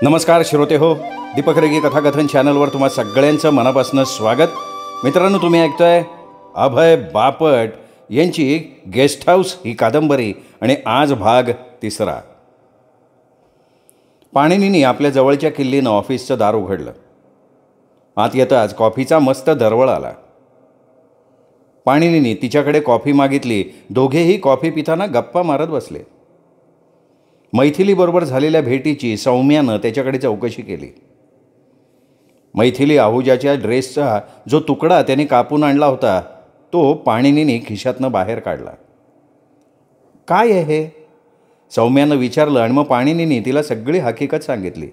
नमस्कार श्रोते हो, दीपक रेगे कथाकथन चॅनलवर तुम्हा सगळ्यांचं मनापासून स्वागत. मित्रांनो, तुम्ही ऐकताय अभय बापट यांची गेस्ट हाऊस ही कादंबरी आणि आज भाग 3. पाणिनींनी आपल्या जवळच्या किल्लीनं ऑफिसचं दार उघडलं. आत येताच कॉफीचा मस्त दरवळ आला. पाणिनींनी तिच्याकडे कॉफी मागितली. दोघेही कॉफी पिताना गप्पा मारत बसले. मैथिलीबरोबर झालेल्या भेटीची सौम्यानं त्याच्याकडे चौकशी केली. मैथिली आहुजाच्या ड्रेसचा जो तुकडा त्याने कापून आणला होता तो पाणिनींनी खिशातनं बाहेर काढला. काय आहे हे? सौम्यानं विचारलं आणि मग पाणिनींनी तिला सगळी हकीकत सांगितली.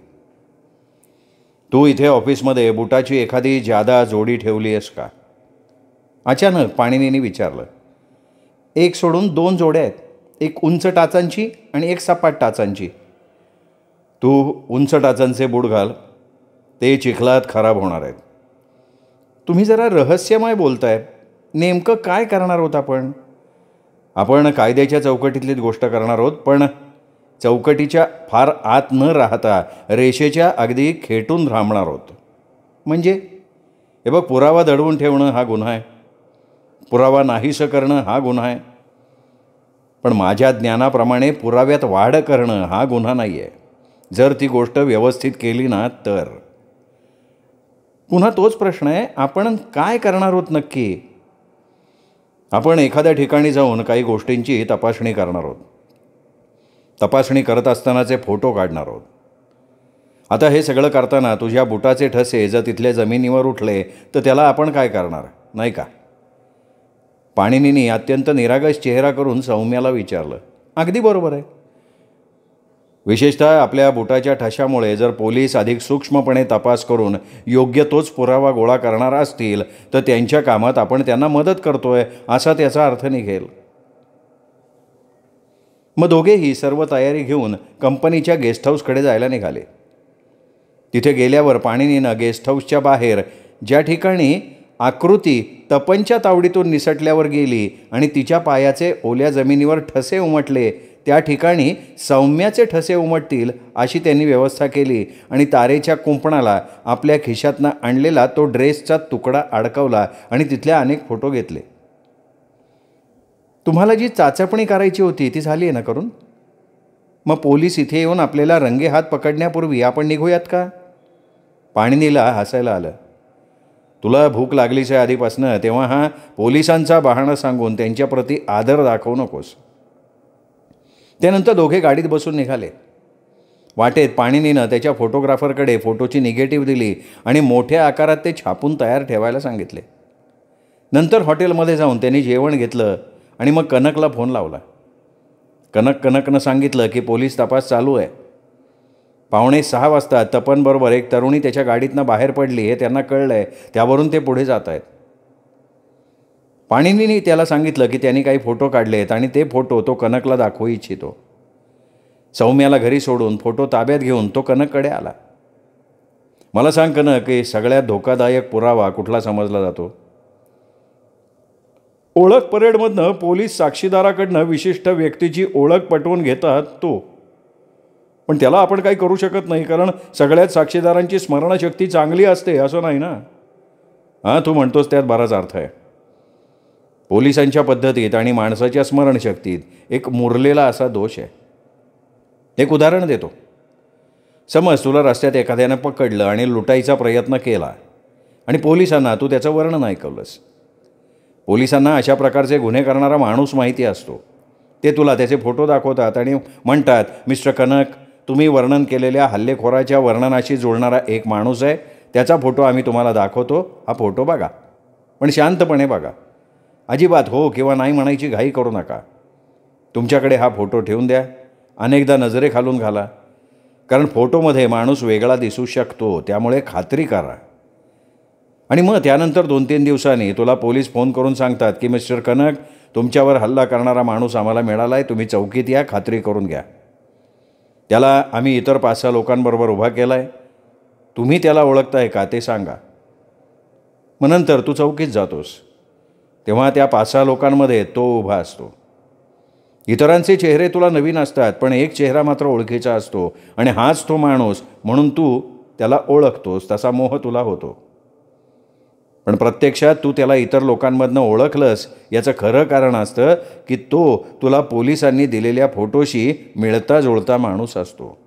तू इथे ऑफिसमध्ये बुटाची एखादी जादा जोडी ठेवली आहेस का? अचानक पाणिनींनी विचारलं. एक सोडून 2 जोड्या आहेत, एक उंच टाचांची आणि एक सपाट टाचांची. तू उंच टाचांचे बूट घाल, ते चिखलात खराब होणार आहेत. तुम्ही जरा रहस्यमय बोलताय. नेमकं काय करणार आहोत आपण? आपण कायद्याच्या चौकटीतलीच गोष्ट करणार आहोत, पण चौकटीच्या फार आत न राहता रेषेच्या अगदी खेटून थांबणार आहोत. म्हणजे हे बघ, पुरावा दडवून ठेवणं हा गुन्हा आहे, पुरावा नाहीसं करणं हा गुन्हा आहे, पण माझ्या ज्ञानाप्रमाणे पुराव्यात वाढ करणं हा गुन्हा नाही आहे, जर ती गोष्ट व्यवस्थित केली ना तर. पुन्हा तोच प्रश्न आहे, आपण काय करणार आहोत नक्की? आपण एखाद्या ठिकाणी जाऊन काही गोष्टींची तपासणी करणार आहोत. तपासणी करत असतानाचे फोटो काढणार आहोत. आता हे सगळं करताना तुझ्या बुटाचे ठसे जर तिथल्या जमिनीवर उठले तर त्याला आपण काय करणार, नाही का? पाणिनींनी अत्यंत निरागस चेहरा करून सौम्याला विचारलं. अगदी बरोबर आहे. विशेषतः आपल्या बुटाच्या ठशामुळे जर पोलीस अधिक सूक्ष्मपणे तपास करून योग्य तोच पुरावा गोळा करणार असतील तर त्यांच्या कामात आपण त्यांना मदत करतोय असा त्याचा अर्थ निघेल. मग दोघेही सर्व तयारी घेऊन कंपनीच्या गेस्ट हाऊसकडे जायला निघाले. तिथे गेल्यावर पाणिनीनं गेस्ट हाऊसच्या बाहेर ज्या ठिकाणी आकृती तपनच्या तावडीतून निसटल्यावर गेली आणि तिच्या पायाचे ओल्या जमिनीवर ठसे उमटले त्या ठिकाणी सौम्याचे ठसे उमटतील अशी त्यांनी व्यवस्था केली आणि तारेच्या कुंपणाला आपल्या खिशातनं आणलेला तो ड्रेसचा तुकडा अडकवला आणि तिथले अनेक फोटो घेतले. तुम्हाला जी चाचपणी करायची होती ती झाली आहे ना करून? मग पोलीस इथे येऊन आपल्याला रंगेहात पकडण्यापूर्वी आपण निघूयात का? पाणिनीला हसायला आलं. तुला भूक लागलीच आहे आधीपासनं, तेव्हा हा पोलिसांचा बहाणा सांगून त्यांच्याप्रती आदर दाखवू नकोस. त्यानंतर दोघे गाडीत बसून निघाले. वाटेत पाणिनीनं त्याच्या फोटोग्राफरकडे फोटोची निगेटिव्ह दिली आणि मोठ्या आकारात ते छापून तयार ठेवायला सांगितले. नंतर हॉटेलमध्ये जाऊन त्यांनी जेवण घेतलं आणि मग कनकला फोन लावला. कनकनं सांगितलं की पोलीस तपास चालू आहे. 5:45 वाजता तपनबरोबर एक तरुणी त्याच्या गाडीतनं बाहेर पडली हे त्यांना कळलं आहे. त्यावरून ते पुढे जात आहेत. पाणिनींनी त्याला सांगितलं की त्यांनी काही फोटो काढले आहेत आणि ते फोटो तो कनकला दाखवू इच्छितो. सौम्याला घरी सोडून फोटो ताब्यात घेऊन तो कनककडे आला. मला सांग कनक, की सगळ्यात धोकादायक पुरावा कुठला समजला जातो? ओळख परेडमधनं पोलीस साक्षीदाराकडनं विशिष्ट व्यक्तीची ओळख पटवून घेतात तो. पण त्याला आपण काही करू शकत नाही, कारण सगळ्याच साक्षीदारांची स्मरणशक्ती चांगली असते असं नाही ना. हां, तू म्हणतोस त्यात बराच अर्थ आहे. पोलिसांच्या पद्धतीत आणि माणसाच्या स्मरणशक्तीत एक मुरलेला असा दोष आहे. एक उदाहरण देतो. समज तुला रस्त्यात एखाद्यानं पकडलं आणि लुटायचा प्रयत्न केला आणि पोलिसांना तू त्याचं वर्णन ऐकवलंस. पोलिसांना अशा प्रकारचे गुन्हे करणारा माणूस माहिती असतो. ते तुला त्याचे फोटो दाखवतात आणि म्हणतात, मिस्टर कनक, तुम्ही वर्णन केलेल्या हल्लेखोराच्या वर्णनाशी जुळणारा एक माणूस आहे, त्याचा फोटो आम्ही तुम्हाला दाखवतो, हा फोटो बघा, पण शांतपणे बघा. अजिबात हो किंवा नाही म्हणायची घाई करू नका. तुमच्याकडे हा फोटो ठेवून द्या, अनेकदा नजरेखालून घाला, कारण फोटोमध्ये माणूस वेगळा दिसू शकतो, त्यामुळे खात्री करा. आणि मग त्यानंतर 2-3 दिवसांनी तुला पोलीस फोन करून सांगतात की मिस्टर कनक, तुमच्यावर हल्ला करणारा माणूस आम्हाला मिळाला आहे, तुम्ही चौकीत या, खात्री करून घ्या. त्याला आम्ही इतर 5-6 लोकांबरोबर उभा केला आहे, तुम्ही त्याला ओळखताय का ते सांगा. मग नंतर तू चौकीत जातोस, तेव्हा त्या 5-6 लोकांमध्ये तो उभा असतो. इतरांचे चेहरे तुला नवीन असतात, पण एक चेहरा मात्र ओळखीचा असतो आणि हाच तो माणूस म्हणून तू त्याला ओळखतोस, तसा मोह तुला होतो. पण प्रत्यक्षात तू त्याला इतर लोकांमधनं ओळखलंस याचं खरं कारण असतं की तो तुला पोलिसांनी दिलेल्या फोटोशी मिळता जुळता माणूस असतो.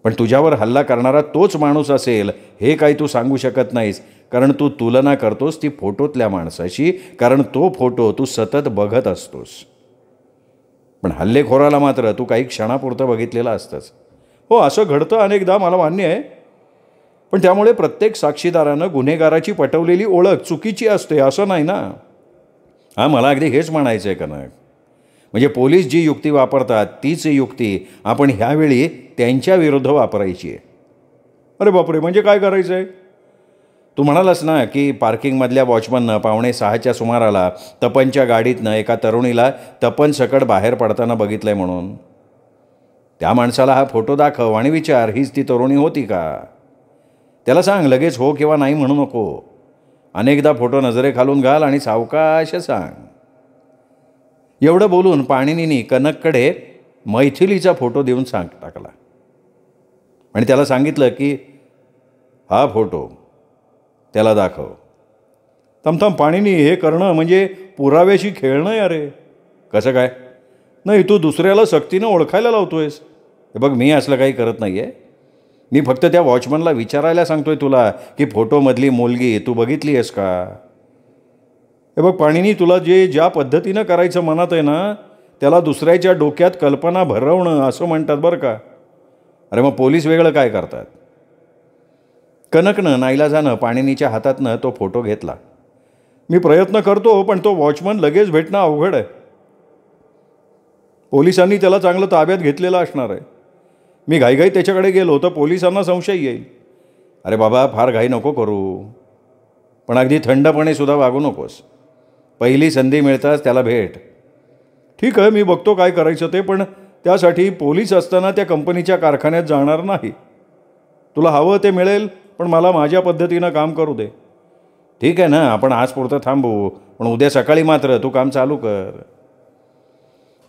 पण तुझ्यावर हल्ला करणारा तोच माणूस असेल हे काही तू सांगू शकत नाहीस, कारण तू तुलना करतोस ती फोटोतल्या माणसाशी, कारण तो फोटो तू सतत बघत असतोस. पण हल्लेखोराला मात्र तू काही क्षणापुरतं बघितलेलं असतंच. हो, असं घडतं अनेकदा, मला मान्य आहे. पण त्यामुळे प्रत्येक साक्षीदारानं गुन्हेगाराची पटवलेली ओळख चुकीची असते असं नाही ना. हां, मला अगदी हेच म्हणायचं आहे कनक. म्हणजे पोलीस जी युक्ती वापरतात तीच युक्ती आपण ह्यावेळी त्यांच्या विरुद्ध वापरायची आहे. अरे बापरे, म्हणजे काय करायचं आहे? तू म्हणालास ना की पार्किंगमधल्या वॉचमननं 5:45च्या सुमाराला तपनच्या गाडीतनं एका तरुणीला तपन सकट बाहेर पडताना बघितलं आहे म्हणून. त्या माणसाला हा फोटो दाखव आणि विचार, हीच ती तरुणी होती का? त्याला सांग, लगेच हो किंवा नाही म्हणू नको. अनेकदा फोटो नजरेखालून घाल आणि सावकाश सांग. एवढं बोलून पाणिनीनी कनककडे मैथिलीचा फोटो देऊन टाकला आणि त्याला सांगितलं की हा फोटो त्याला दाखव. थमथम पाणिनी, हे करणं म्हणजे पुराव्याशी खेळणं आहे. अरे कसं काय? नाही, तू दुसऱ्याला सक्तीनं ओळखायला लावतोयस. हे बघ, मी असलं काही करत नाही आहे. मी फक्त त्या वॉचमनला विचारायला सांगतोय तुला की फोटोमधली मुलगी तू बघितली आहेस का? हे बघ पाणिनी, तुला ज्या पद्धतीनं करायचं मनात आहे ना, त्याला दुसऱ्याच्या डोक्यात कल्पना भरवणं असं म्हणतात बरं का. अरे मग पोलीस वेगळं काय करतात? कनकनं नाईलाजानं पाणिनीच्या हातातनं तो फोटो घेतला. मी प्रयत्न करतो, पण तो वॉचमन लगेच भेटणं अवघड आहे. पोलिसांनी त्याला चांगलं ताब्यात घेतलेलं असणार आहे. मी घाईघाई त्याच्याकडे गेलो तर पोलिसांना संशय येईल. अरे बाबा, फार घाई नको करू, पण अगदी थंडपणे सुद्धा वागू नकोस. पहिली संधी मिळताच त्याला भेट. ठीक आहे, मी बघतो काय करायचं ते, पण त्यासाठी पोलीस असताना त्या कंपनीच्या कारखान्यात जाणार नाही. तुला हवं ते मिळेल, पण मला माझ्या पद्धतीनं काम करू दे. ठीक आहे ना, आपण आजपुरतं थांबू, पण उद्या सकाळी मात्र तू काम चालू कर.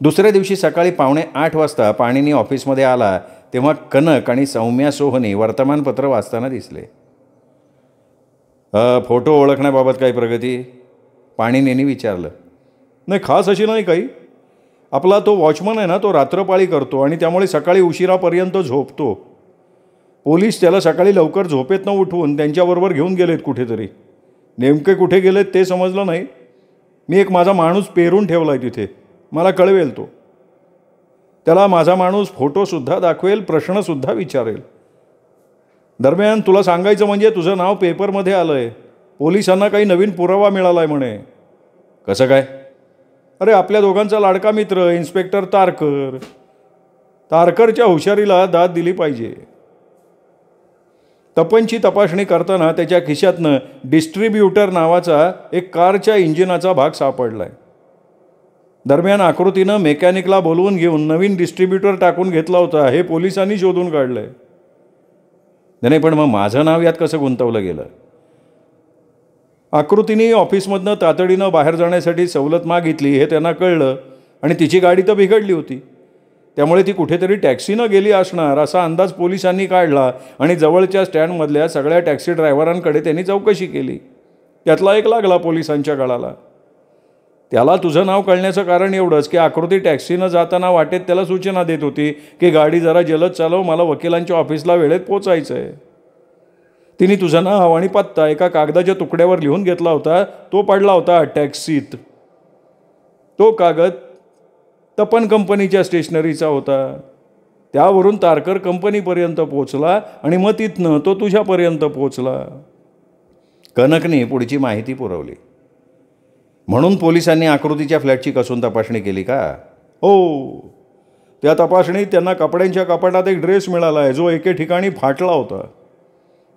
दुसऱ्या दिवशी सकाळी 7:45 वाजता पाणिनी ऑफिसमध्ये आला तेव्हा कनक आणि सौम्या सोहनी वर्तमानपत्र वाचताना दिसले. फोटो ओळखण्याबाबत काही प्रगती? पाणिनींनी विचारलं. नाही, खास अशी नाही काही. आपला तो वॉचमन आहे ना, तो रात्रपाळी करतो आणि त्यामुळे सकाळी उशिरापर्यंत झोपतो. पोलीस त्याला सकाळी लवकर झोपेतनं उठवून त्यांच्याबरोबर घेऊन गेलेत कुठेतरी. नेमके कुठे गेलेत ते समजलं नाही. मी एक माझा माणूस पेरून ठेवला आहे तिथे, मला कळवेल तो. त्याला माझा माणूस फोटोसुद्धा दाखवेल, प्रश्नसुद्धा विचारेल. दरम्यान तुला सांगायचं म्हणजे तुझं नाव पेपरमध्ये आलं आहे. पोलिसांना काही नवीन पुरावा मिळाला आहे म्हणे. कसं काय? अरे आपल्या दोघांचा लाडका मित्र इन्स्पेक्टर तारकर. तारकरच्या हुशारीला दाद दिली पाहिजे. तपनची तपासणी करताना त्याच्या खिशातनं डिस्ट्रीब्युटर नावाचा एक कारच्या इंजिनाचा भाग सापडला आहे. दरम्यान आकृतीनं मेकॅनिकला बोलवून घेऊन नवीन डिस्ट्रीब्युटर टाकून घेतला होता, हे पोलिसांनी शोधून काढलं आहे. नाही, पण मग माझं नाव यात कसं गुंतवलं गेलं? आकृतीने ऑफिसमधनं तातडीनं बाहेर जाण्यासाठी सवलत मागितली हे त्यांना कळलं आणि तिची गाडी तर बिघडली होती. त्यामुळे ती कुठेतरी टॅक्सीनं गेली असणार असा अंदाज पोलिसांनी काढला आणि जवळच्या स्टँडमधल्या सगळ्या टॅक्सी ड्रायव्हरांकडे त्यांनी चौकशी केली. त्यातला एक लागला पोलिसांच्या गळाला. त्याला तुझं नाव कळण्याचं कारण एवढंच की आकृती टॅक्सीनं जाताना वाटेत त्याला सूचना देत होती की गाडी जरा जलद चालव, मला वकिलांच्या ऑफिसला वेळेत पोचायचं आहे. तिने तुझं नाव आणि पत्ता एका कागदाच्या तुकड्यावर लिहून घेतला होता. तो पडला होता टॅक्सीत. तो कागद तपन कंपनीच्या स्टेशनरीचा होता. त्यावरून तारकर कंपनीपर्यंत पोचला आणि मग तिथनं तो तुझ्यापर्यंत पोचला. कनकने पुढची माहिती पुरवली. म्हणून पोलिसांनी आकृतीच्या फ्लॅटची कसून तपासणी केली का? हो, त्या तपासणीत त्यांना कपड्यांच्या कपाटात एक ड्रेस मिळाला आहे जो एके ठिकाणी फाटला होता.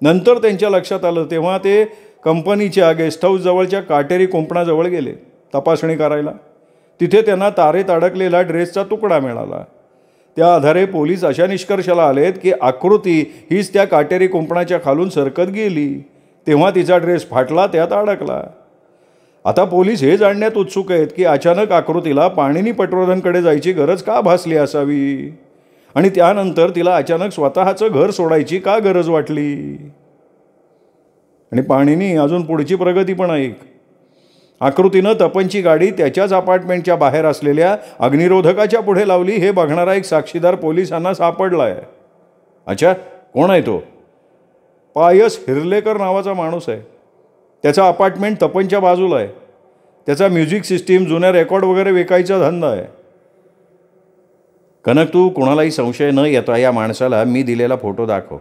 नंतर त्यांच्या लक्षात आलं तेव्हा ते कंपनीच्या गेस्ट हाऊसजवळच्या काटेरी कुंपणाजवळ गेले तपासणी करायला. तिथे त्यांना तारेत अडकलेला ड्रेसचा तुकडा मिळाला. त्या आधारे पोलीस अशा निष्कर्षाला आलेत की आकृती हीच त्या काटेरी कुंपणाच्या खालून सरकत गेली तेव्हा तिचा ड्रेस फाटला, त्यात अडकला. आता पोलीस हे जाणण्यात उत्सुक आहेत की अचानक आकृतीला पाणिनी पटवर्धनकडे जायची गरज का भासली असावी आणि त्यानंतर तिला अचानक स्वतःचं घर सोडायची का गरज वाटली. आणि पाणिनी अजून पुढची प्रगती पण ऐक. आकृतीनं तपनची गाडी त्याच्याच अपार्टमेंटच्या बाहेर असलेल्या अग्निरोधकाच्या पुढे लावली हे बघणारा एक साक्षीदार पोलिसांना सापडलाय. अच्छा, कोण आहे तो? पायस हिरलेकर नावाचा माणूस आहे. त्याचा अपार्टमेंट तपनच्या बाजूला आहे. त्याचा म्युझिक सिस्टीम, जुन्या रेकॉर्ड वगैरे विकायचा धंदा आहे. कनक, तू कोणालाही संशय न येता या माणसाला मी दिलेला फोटो दाखव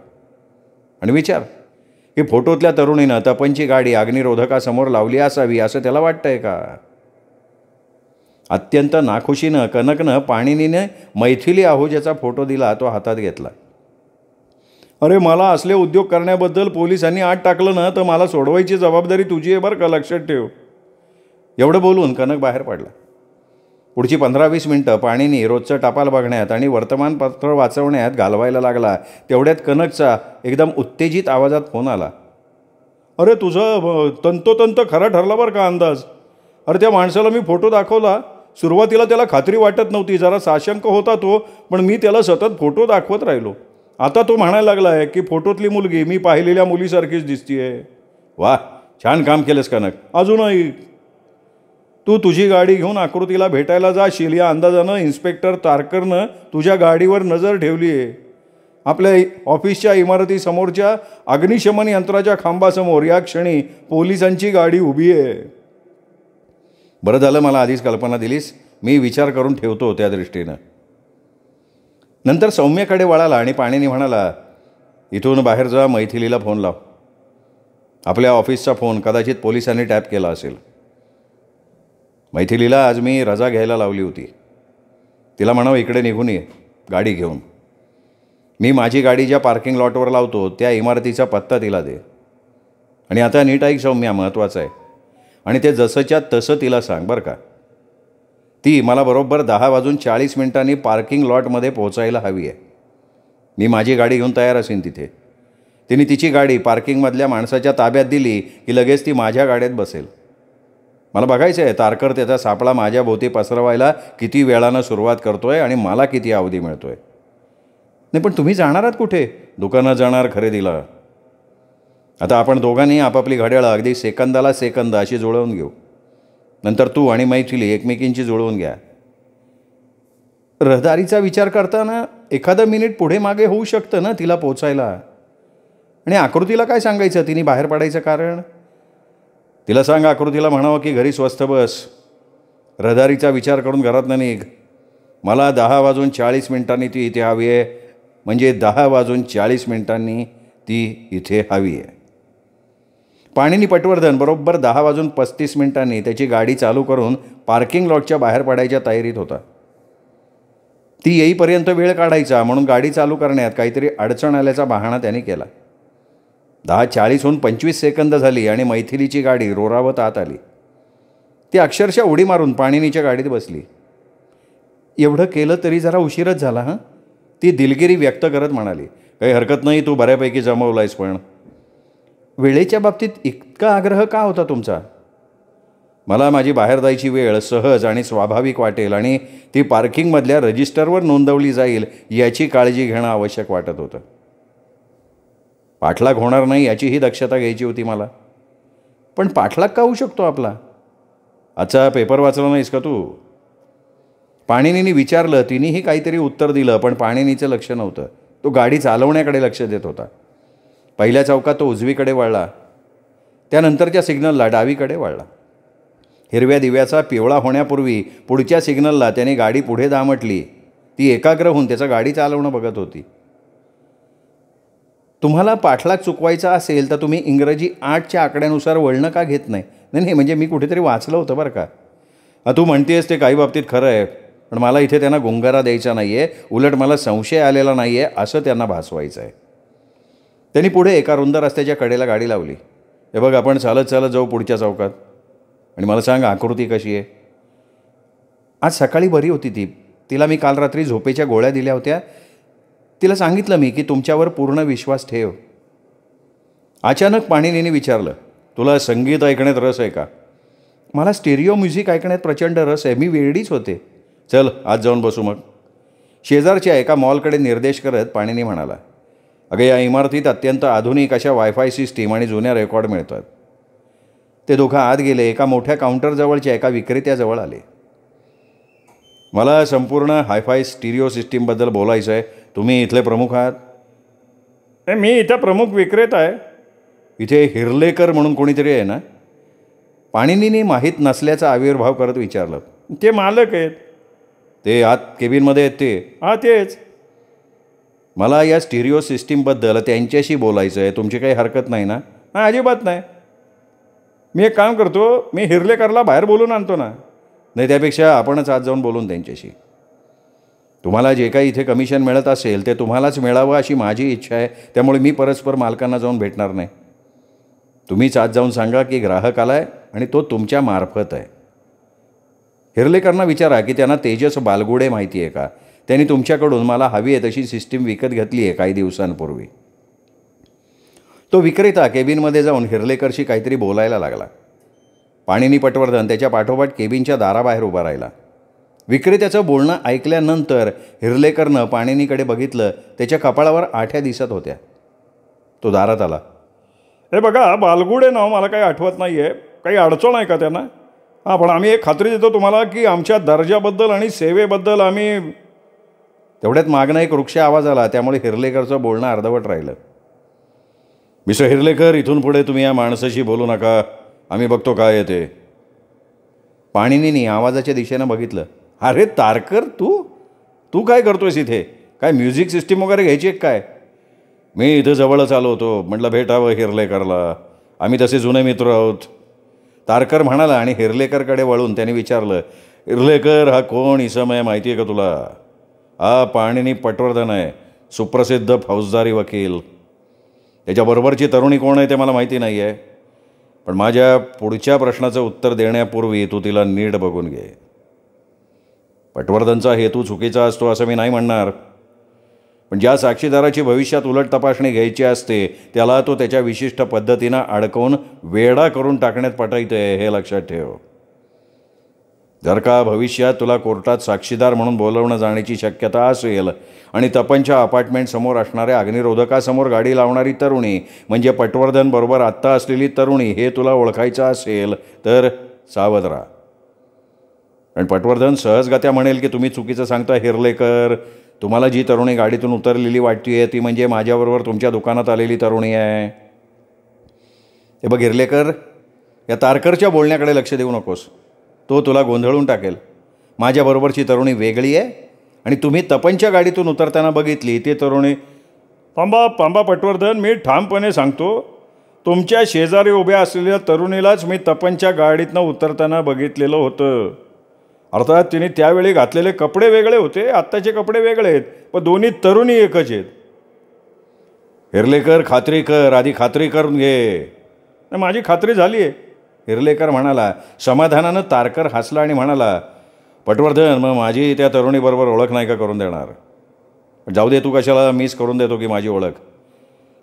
आणि विचार की फोटोतल्या तरुणीनं तपनची गाडी अग्निरोधकासमोर लावली असावी असं त्याला वाटतंय का. अत्यंत नाखुशीनं कनकनं पाणिनीने मैथिली आहुजाचा फोटो दिला तो हातात घेतला. अरे, मला असले उद्योग करण्याबद्दल पोलिसांनी आत टाकलं ना तर मला सोडवायची जबाबदारी तुझी आहे बरं का, लक्षात ठेव. एवढं बोलून कनक बाहेर पडला. पुढची 15-20 मिनटं पाणिनी रोजचं टपाल बघण्यात आणि वर्तमानपत्र वाचवण्यात घालवायला लागला. तेवढ्यात कनकचा एकदम उत्तेजित आवाजात फोन आला. अरे, तुझा तंतोतंत खरा ठरला बरं का अंदाज. अरे, त्या माणसाला मी फोटो दाखवला. सुरुवातीला त्याला खात्री वाटत नव्हती, जरा साशंक होता तो, पण मी त्याला सतत फोटो दाखवत राहिलो. आता तो म्हणायला लागला आहे की फोटोतली मुलगी मी पाहिलेल्या मुलीसारखीच दिसतीये. वा, छान काम केलंस कनक. अजूनही तू तुझी गाडी घेऊन आकृतीला भेटायला जाशील या अंदाजानं इन्स्पेक्टर तारकरनं तुझ्या गाडीवर नजर ठेवली आहे. आपल्या ऑफिसच्या इमारतीसमोरच्या अग्निशमन यंत्राच्या खांबासमोर या क्षणी पोलिसांची गाडी उभी आहे. बरं झालं मला आधीच कल्पना दिलीस. मी विचार करून ठेवतो त्या दृष्टीनं. नंतर सौम्यकडे वळाला आणि पाणिनी म्हणाला, इथून बाहेर जा, मैथिलीला फोन लाव. आपल्या ऑफिसचा फोन कदाचित पोलिसांनी टॅप केला असेल. मैथिलीला आज मी रजा घ्यायला लावली होती. तिला म्हणावं इकडे निघून ये गाडी घेऊन. मी माझी गाडी ज्या पार्किंग लॉटवर लावतो त्या इमारतीचा पत्ता तिला दे. आणि आता नीट ऐक सौम्या, महत्त्वाचं आहे. आणि ते जसंच्या तसं तिला सांग बरं का. ती मला बरोबर 10:40 पार्किंग लॉटमध्ये पोचायला हवी आहे. मी माझी गाडी घेऊन तयार असेन तिथे. तिने तिची गाडी पार्किंगमधल्या माणसाच्या ताब्यात दिली की लगेच ती माझ्या गाडीत बसेल. मला बघायचं आहे तारकर त्याचा सापळा माझ्या भोवती पसरवायला किती वेळानं सुरुवात करतोय आणि मला किती अवधी मिळतोय. नाही, पण तुम्ही जाणार आहात कुठे? दुकानात जाणार खरेदीला. आता आपण दोघांनी आपापली घड्याळं अगदी सेकंदाला सेकंद अशी जुळवून घेऊ. नंतर तू आणि मैथिली एकमेकींची जुळवून घ्या. रहदारीचा विचार करताना एखादं मिनिट पुढे मागे होऊ शकतं ना तिला पोचायला. आणि आकृतीला काय सांगायचं तिने बाहेर पडायचं कारण? तिला सांग आकृतीला म्हणावं की घरी स्वस्थ बस. रहदारीचा विचार करून घरातनं निघ. मला 10:40 ती इथे हवी आहे. म्हणजे 10:40 ती इथे हवी आहे. पाणिनी पटवर्धन बरोबर 10:35 त्याची गाडी चालू करून पार्किंग लॉटच्या बाहेर पडायच्या तयारीत होता. ती येईपर्यंत वेळ काढायचा म्हणून गाडी चालू करण्यात काहीतरी अडचण आल्याचा बहाणा त्याने केला. 10:40 25 सेकंद झाली आणि मैथिलीची गाडी रोरावत आत आली. ती अक्षरशः उडी मारून पाणिनीच्या गाडीत बसली. एवढं केलं तरी जरा उशीरच झाला हां, ती दिलगिरी व्यक्त करत म्हणाली. काही हरकत नाही, तू बऱ्यापैकी जमवलायस. पण वेळेच्या बाबतीत इतका आग्रह का होता तुमचा? मला माझी बाहेर जायची वेळ सहज आणि स्वाभाविक वाटेल आणि ती पार्किंगमधल्या रजिस्टरवर नोंदवली जाईल याची काळजी घेणं आवश्यक वाटत होतं. पाठलाग होणार नाही याचीही दक्षता घ्यायची होती मला. पण पाठलाग का होऊ शकतो आपला? आजचा पेपर वाचला नाहीस का तू? पाणिनीने विचारलं. तिनेही काहीतरी उत्तर दिलं पण पाणिनीचं लक्ष नव्हतं. तो गाडी चालवण्याकडे लक्ष देत होता. पहिल्या चौकात तो उजवीकडे वळला. त्यानंतरच्या सिग्नलला डावीकडे वळला. हिरव्या दिव्याचा पिवळा होण्यापूर्वी पुढच्या सिग्नलला त्याने गाडी पुढे दामटली. ती एकाग्र होऊन त्याचं गाडी चालवणं बघत होती. तुम्हाला पाठलाग चुकवायचा असेल तर तुम्ही इंग्रजी 8च्या आकड्यानुसार वळणं का घेत नाही? नाही, म्हणजे मी कुठेतरी वाचलं होतं बरं का. तू म्हणतेस ते काही बाबतीत खरं आहे, पण मला इथे त्यांना गुंगारा द्यायचा नाही आहे. उलट मला संशय आलेला नाही आहे असं त्यांना भासवायचं आहे. त्यांनी पुढे एका रुंद रस्त्याच्या कडेला गाडी लावली. हे बघ, आपण चालत चालत जाऊ पुढच्या चौकात. आणि मला सांग आकृती कशी आहे? आज सकाळी बरी होती ती. तिला मी काल रात्री झोपेच्या गोळ्या दिल्या होत्या. तिला सांगितलं मी की तुमच्यावर पूर्ण विश्वास ठेव. अचानक पाणिनीने विचारलं, तुला संगीत ऐकण्यात रस आहे का? मला स्टेरिओ म्युझिक ऐकण्यात प्रचंड रस आहे. मी वेडीच होते. चल आज जाऊन बसू मग. शेजारच्या एका मॉलकडे निर्देश करत पाणिनी म्हणाला. अगं या इमारतीत अत्यंत आधुनिक अशा वायफाय सिस्टीम आणि जुन्या रेकॉर्ड मिळतात. ते दोघं आत गेले. एका मोठ्या काउंटरजवळच्या एका विक्रेत्याजवळ आले. मला संपूर्ण हायफाय स्टिरिओ सिस्टीमबद्दल बोलायचं आहे. तुम्ही इथले प्रमुख आहात? मी इथं प्रमुख विक्रेता आहे. इथे हिर्लेकर म्हणून कोणीतरी आहे ना? पाणिनीने माहीत नसल्याचा आविर्भाव करत विचारलं. ते मालक आहेत. ते आत केबिनमध्ये आहेत ते? हां तेच. मला या स्टिरिओ सिस्टीमबद्दल त्यांच्याशी बोलायचं आहे. तुमची काही हरकत नाही ना? हां अजिबात नाही. मी एक काम करतो, मी हिर्लेकरला बाहेर बोलून आणतो ना. नाही त्यापेक्षा आपणच आज जाऊन बोलून त्यांच्याशी. तुम्हाला जे काही इथे कमिशन मिळत असेल ते तुम्हालाच मिळावं अशी माझी इच्छा आहे. त्यामुळे मी परस्पर मालकांना जाऊन भेटणार नाही. तुम्हीच आज जाऊन सांगा की ग्राहक आला आहे आणि तो तुमच्या मार्फत आहे. हिर्लेकरना विचारा की त्यांना तेजस बालगुडे माहिती आहे का? त्यांनी तुमच्याकडून मला हवी आहे तशी सिस्टीम विकत घेतली आहे काही दिवसांपूर्वी. तो विक्रेता केबिनमध्ये जाऊन हिर्लेकरशी काहीतरी बोलायला लागला. पाणिनी पटवर्धन त्याच्या पाठोपाठ केबिनच्या दाराबाहेर उभा राहिला. विक्रेत्याचं बोलणं ऐकल्यानंतर हिर्लेकरनं पाणिनीकडे बघितलं. त्याच्या कपाळावर आठ्या दिसत होत्या. तो दारात आला. हे बघा बालगुडे नाव मला काही आठवत नाही आहे. काही अडचण आहे का त्यांना? हां पण आम्ही एक खात्री देतो तुम्हाला की आमच्या दर्जाबद्दल आणि सेवेबद्दल आम्ही. तेवढ्यात मागणं एक वृक्ष आवाज आला. त्यामुळे हिर्लेकरचं बोलणं अर्धवट राहिलं. मिस्टर हिर्लेकर इथून पुढे तुम्ही या माणसाशी बोलू नका. आम्ही बघतो काय येते. पाणिनीने आवाजाच्या दिशेनं बघितलं. अरे तारकर तू काय करतोयस इथे? काय म्युझिक सिस्टीम वगैरे घ्यायची आहे काय? मी इथं जवळच आलो होतो. म्हटलं भेटावं हिर्लेकरला. आम्ही तसे जुने मित्र आहोत. तारकर म्हणाला आणि हिर्लेकरकडे वळून त्याने विचारलं. हिर्लेकर हा कोण इसम आहे माहिती आहे का तुला? हा पाणिनी पटवर्धन आहे, सुप्रसिद्ध फौजदारी वकील. त्याच्याबरोबरची तरुणी कोण आहे ते मला माहिती नाही आहे. पण माझ्या पुढच्या प्रश्नाचं उत्तर देण्यापूर्वी तू तिला नीट बघून घे. पटवर्धनचा हेतू चुकीचा असतो असं मी नाही म्हणणार. पण ज्या साक्षीदाराची भविष्यात उलट तपासणी घ्यायची असते त्याला तो त्याच्या विशिष्ट पद्धतीनं अडकवून वेडा करून टाकण्यात पटायचं आहे हे लक्षात ठेव. जर का भविष्यात तुला कोर्टात साक्षीदार म्हणून बोलवणं जाण्याची शक्यता असेल आणि तपनच्या अपार्टमेंटसमोर असणाऱ्या अग्निरोधकासमोर गाडी लावणारी तरुणी म्हणजे पटवर्धनबरोबर आत्ता असलेली तरुणी हे तुला ओळखायचं असेल तर सावध राहा. आणि पटवर्धन सहजगत्या म्हणेल की तुम्ही चुकीचं सांगता हिर्लेकर. तुम्हाला जी तरुणी गाडीतून उतरलेली वाटते ती म्हणजे माझ्याबरोबर तुमच्या दुकानात आलेली तरुणी आहे. हे बघ हिर्लेकर, या तारकरच्या बोलण्याकडे लक्ष देऊ नकोस. तो तुला गोंधळून टाकेल. माझ्याबरोबरची तरुणी वेगळी आहे आणि तुम्ही तपनच्या गाडीतून उतरताना बघितली ती तरुणी. पांबा पटवर्धन, मी ठामपणे सांगतो तुमच्या शेजारी उभ्या असलेल्या तरुणीलाच मी तपनच्या गाडीतनं उतरताना बघितलेलं होतं. अर्थात तिने त्यावेळी घातलेले कपडे वेगळे होते, आत्ताचे कपडे वेगळे आहेत, पण दोन्ही तरुणी एकच आहेत. हिर्लेकर खात्री कर, आधी खात्री करून घे. माझी खात्री झाली आहे हिर्लेकर म्हणाला. समाधानानं तारकर हसला आणि म्हणाला. पटवर्धन, मग माझी त्या तरुणीबरोबर ओळख नाही का करून देणार? जाऊ दे, तू कशाला मिस करून देतो की माझी ओळख.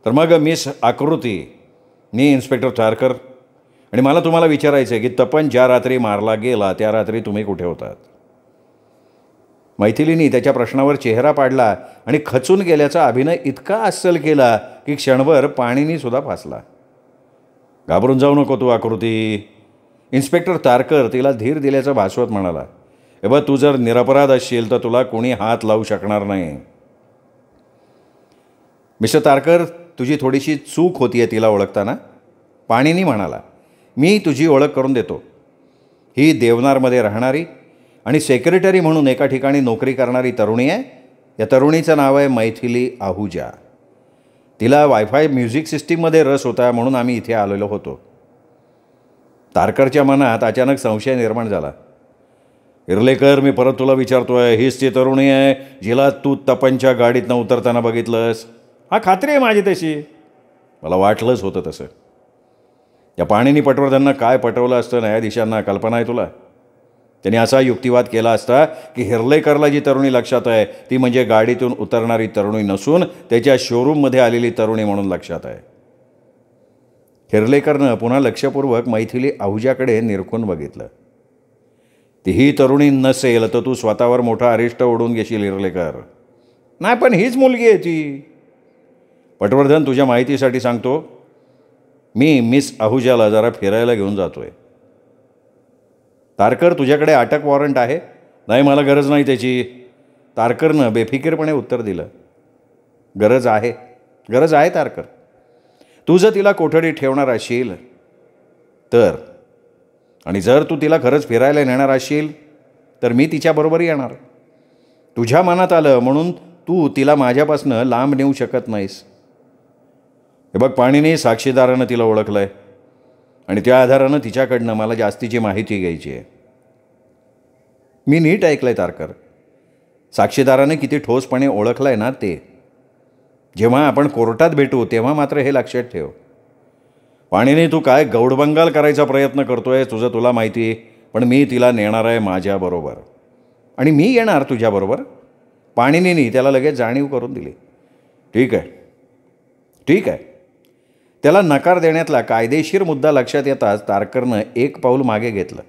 तर मग मिस आकृती, मी इन्स्पेक्टर तारकर. आणि मला तुम्हाला विचारायचं आहे की तपन ज्या रात्री मारला गेला त्या रात्री तुम्ही कुठे होतात? मैथिलीने त्याच्या प्रश्नावर चेहरा पाडला आणि खचून गेल्याचा अभिनय इतका अस्सल केला की क्षणभर पाणिनीसुद्धा फासला. घाबरून जाऊ नको तू आकृती. इन्स्पेक्टर तारकर तिला धीर दिल्याचं भासवत म्हणाला. हे बघ, तू जर निरपराध असशील तर तुला कोणी हात लावू शकणार नाही. मिस्टर तारकर, तुझी थोडीशी चूक होतीये तिला ओळखताना. पाणिनी म्हणाला. मी तुझी ओळख करून देतो. ही देवनारमध्ये राहणारी आणि सेक्रेटरी म्हणून एका ठिकाणी नोकरी करणारी तरुणी आहे. या तरुणीचं नाव आहे मैथिली आहुजा. तिला वायफाय म्युझिक सिस्टीममध्ये रस होता म्हणून आम्ही इथे आलेलो होतो. तारकरच्या मनात अचानक संशय निर्माण झाला. हिर्लेकर, मी परत तुला विचारतोय, हीच ती तरुणी आहे जिला तू तपनच्या गाडीतनं उतरताना बघितलंस? हा, खात्री आहे माझी तशी. मला वाटलंच होतं तसं. या पाणिनी पटवर्धननं काय पटवलं असतं न्यायाधीशांना, कल्पना आहे तुला? त्यांनी असा युक्तिवाद केला असता की हिर्लेकरला जी तरुणी लक्षात आहे ती म्हणजे गाडीतून उतरणारी तरुणी नसून त्याच्या शोरूममध्ये आलेली तरुणी म्हणून लक्षात आहे. हिरलेकरनं पुन्हा लक्षपूर्वक मैथिली आहुजाकडे निरखून बघितलं. तीही तरुणी नसेल तर तू स्वतःवर मोठा अरिष्ट ओढून घेशील हिरलेकर. नाही, पण हीच मुलगी आहे ती. पटवर्धन, तुझ्या माहितीसाठी सांगतो, मी मिस आहुजाला जरा फिरायला घेऊन जातोय. तारकर, तुझ्याकडे अटक वॉरंट आहे? नाही, मला गरज नाही त्याची. तारकरनं बेफिकीरपणे उत्तर दिलं. गरज आहे तारकर. तू जर तिला कोठडीत ठेवणार असशील तर, आणि जर तू तिला खरंच फिरायला नेणार असशील तर मी तिच्याबरोबर येणार. तुझ्या मनात आलं म्हणून तू तिला माझ्यापासनं लांब नेऊ शकत नाहीस. हे बघ पाणीने साक्षीदारानं तिला ओळखलं आहे आणि त्या आधारानं तिच्याकडनं मला जास्तीची माहिती घ्यायची आहे. मी नीट ऐकलं आहे तारकर. साक्षीदाराने किती ठोसपणे ओळखलं आहे ना ते. जेव्हा आपण कोर्टात भेटू तेव्हा मात्र हे लक्षात ठेव. पाणीने तू काय गौडबंगाल करायचा प्रयत्न करतोय तुला माहिती, पण मी तिला नेणार आहे माझ्याबरोबर आणि मी येणार तुझ्याबरोबर. पाणीने त्याला लगेच जाणीव करून दिली. ठीक आहे. त्याला नकार देण्यातला कायदेशीर मुद्दा लक्षात येताच तारकरनं एक पाऊल मागे घेतलं.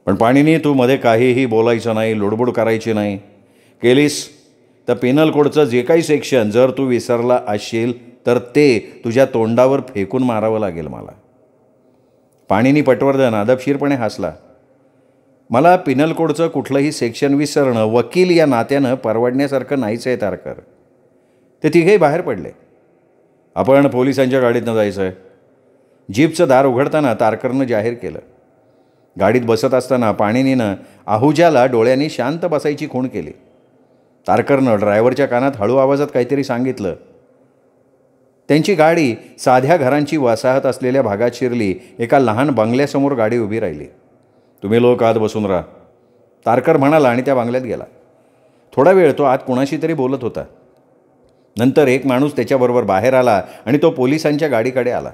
पण पाणीने तू मध्ये काहीही बोलायचं नाही, लुडबुड करायची नाही. केलीस तर पेनल कोडचं जे काही सेक्शन जर तू विसरला असशील तर ते तुझ्या तोंडावर फेकून मारावं लागेल मला. पाणीनी पटवर्धन अदबशीरपणे हसला. मला पिनल कोडचं कुठलंही सेक्शन विसरणं वकील या नात्यानं परवडण्यासारखं नाहीच आहे तारकर. ते तिघेही बाहेर पडले. आपण पोलिसांच्या गाडीतनं जायचं आहे. जीपचं दार उघडताना तारकरनं जाहीर केलं. गाडीत बसत असताना पाणीनीनं आहुजाला डोळ्यांनी शांत बसायची खूण केली. तारकरनं ड्रायव्हरच्या कानात हळू आवाजात काहीतरी सांगितलं. त्यांची गाडी साध्या घरांची वसाहत असलेल्या भागात शिरली. एका लहान बंगल्यासमोर गाडी उभी राहिली. तुम्ही लोक आत बसून राहा, तारकर म्हणाला आणि त्या बंगल्यात गेला. थोडा वेळ तो आत कुणाशी तरी बोलत होता. नंतर एक माणूस त्याच्याबरोबर बाहेर आला आणि तो पोलिसांच्या गाडीकडे आला.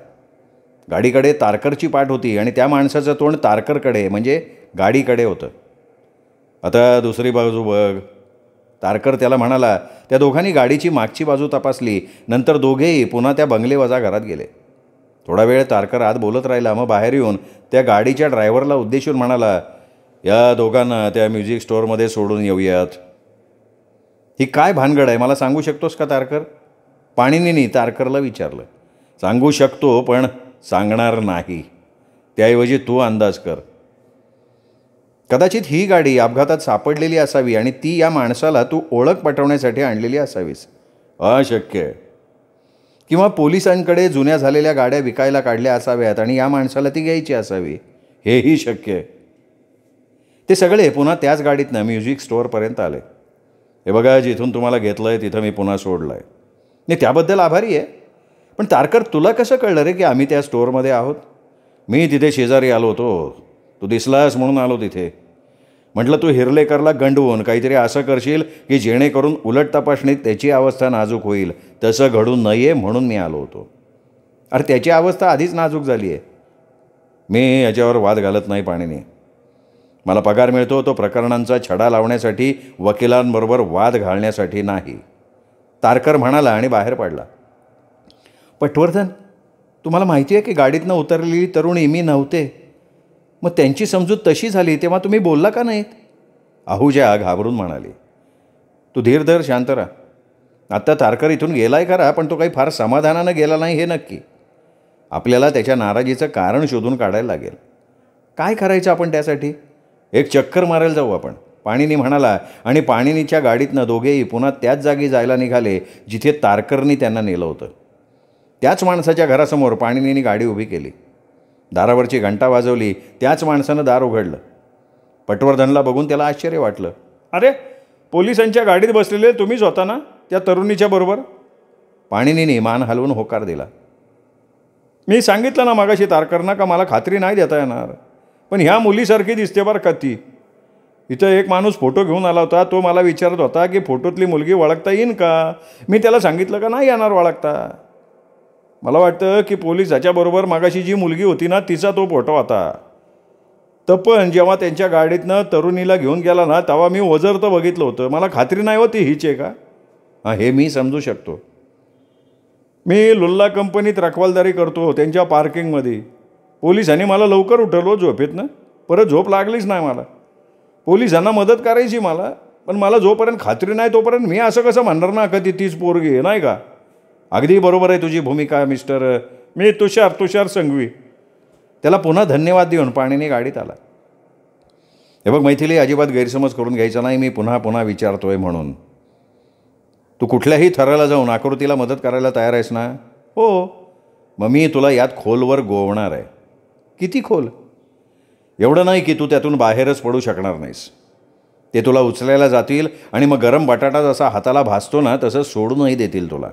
गाडीकडे तारकरची पाठ होती आणि त्या माणसाचं तोंड तारकरकडे म्हणजे गाडीकडे होतं. आता दुसरी बाजू बघ, तारकर त्याला म्हणाला. त्या दोघांनी गाडीची मागची बाजू तपासली. नंतर दोघेही पुन्हा त्या बंगलेवजा घरात गेले. थोडा वेळ तारकर आत बोलत राहिला. मग बाहेर येऊन त्या गाडीच्या ड्रायव्हरला उद्देशून म्हणाला, या दोघांना त्या म्युझिक स्टोअरमध्ये सोडून येऊयात. ही काय भानगड आहे मला सांगू शकतोस का तारकर? पाणीनीनी तारकरला विचारलं. सांगू शकतो पण सांगणार नाही. त्याऐवजी तू अंदाज कर. कदाचित ही गाडी अपघातात सापडलेली असावी आणि ती या माणसाला तू ओळख पटवण्यासाठी आणलेली असावीस. अशक्य आहे. किंवा पोलिसांकडे जुन्या झालेल्या गाड्या विकायला काढल्या असाव्यात आणि या माणसाला ती घ्यायची असावी. हेही शक्य आहे. ते सगळे पुन्हा त्याच गाडीतनं म्युझिक स्टोअरपर्यंत आले. हे बघा, जिथून तुम्हाला घेतलं आहे तिथं मी पुन्हा सोडलं आहे. नाही, त्याबद्दल आभारी आहे. पण तारकर, तुला कसं कळलं रे की आम्ही त्या स्टोअरमध्ये आहोत? मी तिथे शेजारी आलो होतो. तू दिसलास म्हणून आलो तिथे. म्हटलं तू हिरलेकरला गंडवून काहीतरी असं करशील की जेणेकरून उलट तपासणीत त्याची अवस्था नाजूक होईल. तसं घडू नये म्हणून मी आलो होतो. अरे, त्याची अवस्था आधीच नाजूक झाली आहे. मी याच्यावर वाद घालत नाही पाणीने. मला पगार मिळतो तो प्रकरणांचा छडा लावण्यासाठी, वकिलांबरोबर वाद घालण्यासाठी नाही, तारकर म्हणाला आणि बाहेर पडला. पटवर्धन, तुम्हाला माहिती आहे की गाडीतनं उतरलेली तरुणी मी नव्हते. मग त्यांची समजूत तशी झाली तेव्हा तुम्ही बोलला का नाहीत? आहुजा घाबरून म्हणाली. तू धीर धर, शांत राहा. आत्ता तारकर इथून गेलाय खरा, पण तो काही फार समाधानानं गेला नाही हे नक्की. आपल्याला त्याच्या नाराजीचं कारण शोधून काढायला लागेल. काय करायचं आपण त्यासाठी? एक चक्कर मारायला जाऊ आपण, पाणीनी म्हणाला. आणि पाणीनीच्या गाडीतनं दोघेही पुन्हा त्याच जागी जायला निघाले जिथे तारकरनी त्यांना नेलं होतं. त्याच माणसाच्या घरासमोर पाणीनीनी गाडी उभी केली. दारावरची घंटा वाजवली. त्याच माणसानं दार उघडलं. पटवर्धनला बघून त्याला आश्चर्य वाटलं. अरे, पोलिसांच्या गाडीत बसलेले तुम्हीच होता ना त्या तरुणीच्या बरोबर? पाणीनीनी मान हलवून होकार दिला. मी सांगितलं ना मागाशी तारकरना का मला खात्री नाही देता येणार, पण ह्या मुलीसारखी दिसते बरं का ती. इथं एक माणूस फोटो घेऊन आला होता. तो मला विचारत होता की फोटोतली मुलगी ओळखता येईन का. मी त्याला सांगितलं का नाही येणार ओळखता. मला वाटतं की पोलीस ज्याच्याबरोबर मागाशी जी मुलगी होती ना तिचा तो फोटो होता. तर पण जेव्हा त्यांच्या गाडीतनं तरुणीला घेऊन गेला ना तेव्हा मी ओझरतं बघितलं होतं. मला खात्री नाही होती हीच आहे का. हां, हे मी समजू शकतो. मी लुल्ला कंपनीत रखवालदारी करतो, त्यांच्या पार्किंगमध्ये. पोलिसांनी मला लवकर उठवलं झोपेतनं. परत झोप लागलीच नाही मला. पोलिसांना मदत करायची मला, पण मला जोपर्यंत खात्री नाही तोपर्यंत मी असं कसं म्हणणार ना का ती तीच पोरगी आहे, नाही का? अगदी बरोबर आहे तुझी भूमिका मिस्टर. मी तुषार संघवी. त्याला पुन्हा धन्यवाद देऊन पाणीनी गाडीत आला. हे बघ मैथिली, अजिबात गैरसमज करून घ्यायचा नाही. मी पुन्हा पुन्हा विचारतोय म्हणून. तू कुठल्याही थराला जाऊन आकृतीला मदत करायला तयार आहेस ना? हो. मग मी तुला यात खोलवर गोवणार आहे. किती खोल? एवढं नाही की तू त्यातून बाहेरच पडू शकणार नाहीस. ते तुला उचलायला जातील आणि मग गरम बटाटा जसा हाताला भासतो ना तसं सोडूनही देतील तुला.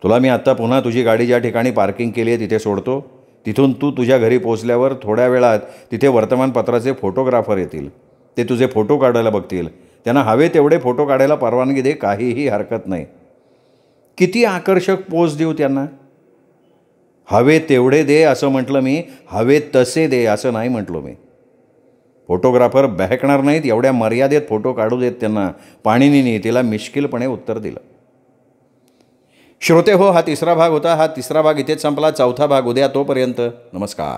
तुला मी आत्ता पुन्हा तुझी गाडी ज्या ठिकाणी पार्किंग केली आहे तिथे सोडतो. तिथून तू तुझ्या घरी पोचल्यावर थोड्या वेळात तिथे वर्तमानपत्राचे फोटोग्राफर येतील. ते तुझे फोटो काढायला बघतील. त्यांना हवे तेवढे फोटो काढायला परवानगी दे, काहीही हरकत नाही. किती आकर्षक पोज देऊ त्यांना? हवे तेवढे दे असं म्हटलं मी, हवे तसे दे असं नाही म्हटलो मी. फोटोग्राफर बहकणार नाहीत एवढ्या मर्यादेत फोटो काढू देत त्यांना. पाणिनींनी तिला मिश्किलपणे उत्तर दिलं. श्रोते हो, हा तिसरा भाग होता. हा तिसरा भाग इथेच संपला. चौथा भाग उद्या. तोपर्यंत नमस्कार.